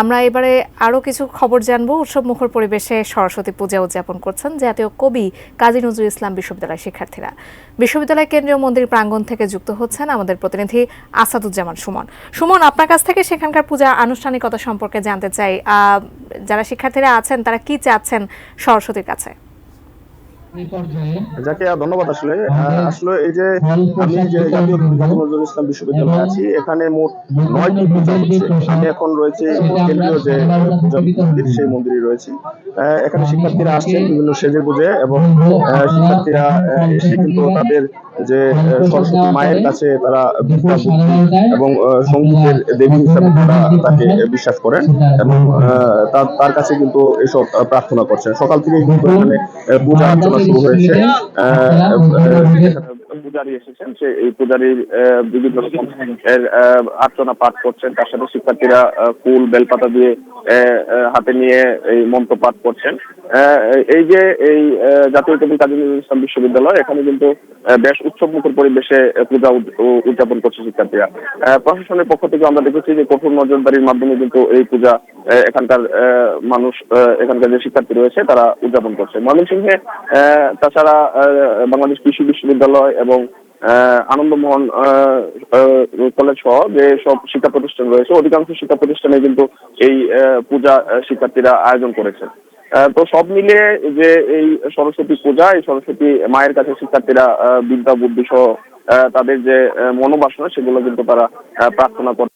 আমরা এবারে আরো কিছু খবর জানবো। উৎসব মুখর পরিবেশে সরস্বতী পূজা উদযাপন করছেন জাতীয় কবি কাজী নজরুল ইসলাম বিশ্ববিদ্যালয়ের শিক্ষার্থীরা। বিশ্ববিদ্যালয় কেন্দ্রীয় মন্দির প্রাঙ্গণ থেকে যুক্ত হচ্ছেন আমাদের প্রতিনিধি আসাদুজ্জামান সুমন। সুমন, আপনার কাছ থেকে সেখানকার পূজা আনুষ্ঠানিকতা সম্পর্কে জানতে চাই। যারা শিক্ষার্থীরা আছেন তারা কি চাচ্ছেন সরস্বতীর কাছে? যাকে ধন্যবাদ। আসলে আসলে এই যে আমি যে জাতীয় কাজী নজরুল ইসলাম বিশ্ববিদ্যালয়ে আছি, এখানে মোট 9টি পূজা হচ্ছে। আমি এখন রয়েছে কেন্দ্রীয় যে পূজা মন্দির, সেই মন্দিরে রয়েছি। এখানে শিক্ষার্থীরা আসছেন বিভিন্ন সেজে গুজে, এবং শিক্ষার্থীরা এসে কিন্তু তাদের যে সরস্বতী মায়ের কাছে তারা বিদ্যা বুদ্ধি এবং সঙ্গীতের দেবী হিসাবে তারা তাকে বিশ্বাস করেন, এবং তার কাছে কিন্তু এসব প্রার্থনা করছেন। সকাল থেকে কিন্তু এখানে পূজা অর্চনা শুরু হয়েছে। পূজারী এসেছেন, সে এই পূজারীর বিভিন্ন রকম আর্চনা পাঠ করছেন। তার সাথে শিক্ষার্থীরা ফুল বেলপাতা দিয়ে হাতে নিয়ে এই মন্ত্র পাঠ করছেন। এই যে এই জাতীয় কবি কাজী নজরুল ইসলাম বিশ্ববিদ্যালয়, এখানে কিন্তু বেশ উৎসব মুখর পরিবেশে পূজা উদযাপন করছে শিক্ষার্থীরা। প্রশাসনের পক্ষ থেকে আমরা দেখেছি যে কঠোর নজরদারির মাধ্যমে কিন্তু এই পূজা এখানকার মানুষ, এখানকার যে শিক্ষার্থী রয়েছে তারা উদযাপন করছে। ময়মনসিংহে তাছাড়া বাংলাদেশ কৃষি বিশ্ববিদ্যালয় এবং আনন্দমোহন কলেজ সহ যে সব শিক্ষা প্রতিষ্ঠান রয়েছে, অধিকাংশ শিক্ষা প্রতিষ্ঠানে কিন্তু এই পূজা শিক্ষার্থীরা আয়োজন করেছেন। তো সব মিলিয়ে যে এই সরস্বতী পূজা, এই সরস্বতী মায়ের কাছে শিক্ষার্থীরা বিদ্যা বুদ্ধি সহ তাদের যে মনোবাসনা সেগুলো কিন্তু তারা প্রার্থনা করে।